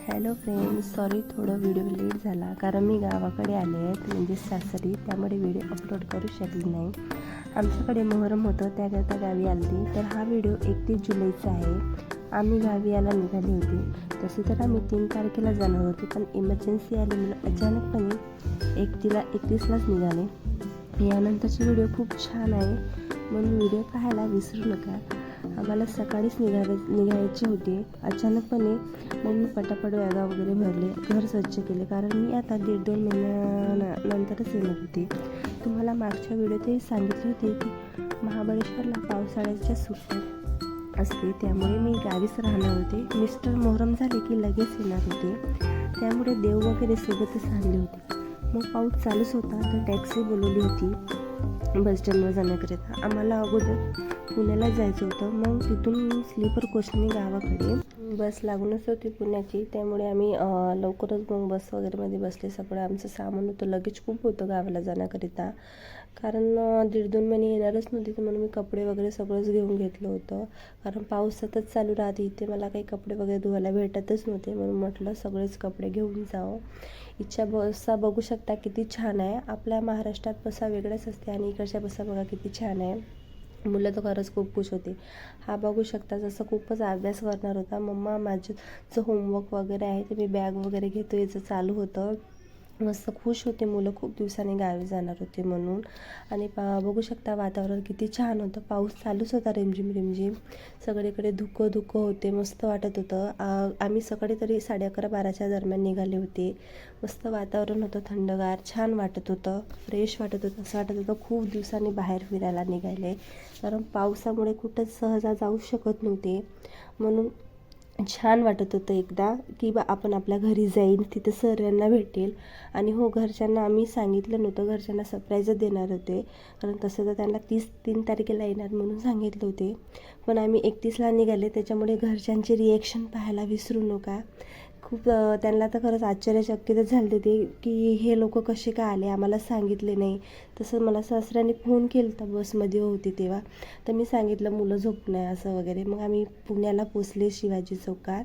Hello friends, sorry थोडं video late झाला कारण मी गावाकडे आले आहेत म्हणजे सासरी, त्यामुळे व्हिडिओ अपलोड करू शकली नाही. आमच्याकडे मोहरम होतं त्याकरता गावी आली. तर हा व्हिडिओ 31 जुलैचा आहे. आम्ही गावी यायला निघाली होती. तसे तर आम्ही 3 तारखेला जाणार होते, पण इमर्जन्सी आल्यामुळे अचानकपणे 31लाच निघाले. यानंतरची व्हिडिओ खूप छान आहे, म्हणून व्हिडिओ पाहायला विसरू नका. आम्हाला सकाळीच निघायचे होते. अचानकपणे मग मी पटापट बॅगा वगैरे भरले, घर स्वच्छ केले, कारण मी आता 1.5-2 महिन्यानंतरच येणार होते. तुम्हाला मागच्या व्हिडिओतही सांगितले होते की महाबळेश्वरला पावसाळ्याच्या सुट्ट्या असते, त्यामुळे मी गावीच राहणार होते. मिस्टर मोहरम झाले की लगेच येणार होते, त्यामुळे देव वगैरे सोबतच आणले होते. मग पाऊस चालूच होता, तर टॅक्सी बोलवली होती बस स्टँडवर जाण्याकरिता. आम्हाला अगोदर पुण्याला जायचं होतं, मग तिथून स्लीपर कोचने गावाकडे बस लागूनच होती पुण्याची, त्यामुळे आम्ही लवकरच मग बस वगैरेमध्ये बसले. सगळं आमचं सामान होतं, लगेच खूप होतं गावाला जाण्याकरिता, कारण 1.5-2 महिने येणारच नव्हती, तर म्हणून मी कपडे वगैरे सगळंच घेऊन घेतलं होतं. कारण पाऊस सतत चालू राहते इथे, मला काही कपडे वगैरे धुवायला भेटतच नव्हते, म्हणून म्हटलं सगळेच कपडे घेऊन जावं. इच्छा बसा बघू शकता किती छान आहे. आपल्या महाराष्ट्रात बसा वेगळ्याच असते आणि इकडच्या बसा बघा किती छान आहे. मुलं तर खरंच खूप खुश होते. हा बघू शकता जसं खूपच अभ्यास करणार होता. मम्मा माझं जो होमवर्क वगैरे आहे ते मी बॅग वगैरे घेतो याचं चालू होतं. मस्त खुश होते मुलं, खूप दिवसांनी गावी जाणार होते म्हणून. आणि बघू शकता वातावरण किती छान होतं. पाऊस चालूच होता रिमझिम रिमझिम, सगळीकडे धुकं होते, मस्त वाटत होतं. आम्ही सकाळी तरी 11:30-12च्या दरम्यान निघाले होते. मस्त वातावरण होतं, थंडगार, छान वाटत होतं, फ्रेश वाटत होतं. असं वाटत होतं खूप दिवसांनी बाहेर फिरायला निघाले, कारण पावसामुळे कुठंच सहजा जाऊ शकत नव्हते, म्हणून छान वाटत होतं एकदा की आपण आपल्या घरी जाईन, तिथं सगळ्यांना भेटेल. आणि हो, घरच्यांना आम्ही सांगितलं नव्हतं, घरच्यांना सरप्राईजच देणार होते, कारण तसं तर त्यांना 3 तारखेला येणार म्हणून सांगितले होते. पण आम्ही 31ला निघाले, त्याच्यामुळे घरच्यांचे रिॲक्शन पाहायला विसरू नका. खूप त्यांना तर खरंच आश्चर्यचकितच झाले ते की हे लोक कसे काय आले, आम्हाला सांगितले नाही. तसं मला सासऱ्याने फोन केला होता बसमध्ये होती तेव्हा, तर मी सांगितलं मुलं झोप नाही असं वगैरे. मग आम्ही पुण्याला पोचले शिवाजी चौकात.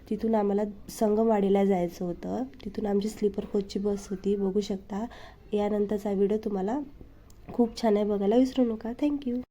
तिथून आम्हाला संगमवाडीला जायचं होतं. तिथून आमची स्लीपर कोचची बस होती, बघू शकता. यानंतरचा व्हिडिओ तुम्हाला खूप छान आहे, बघायला विसरू नका. थँक्यू.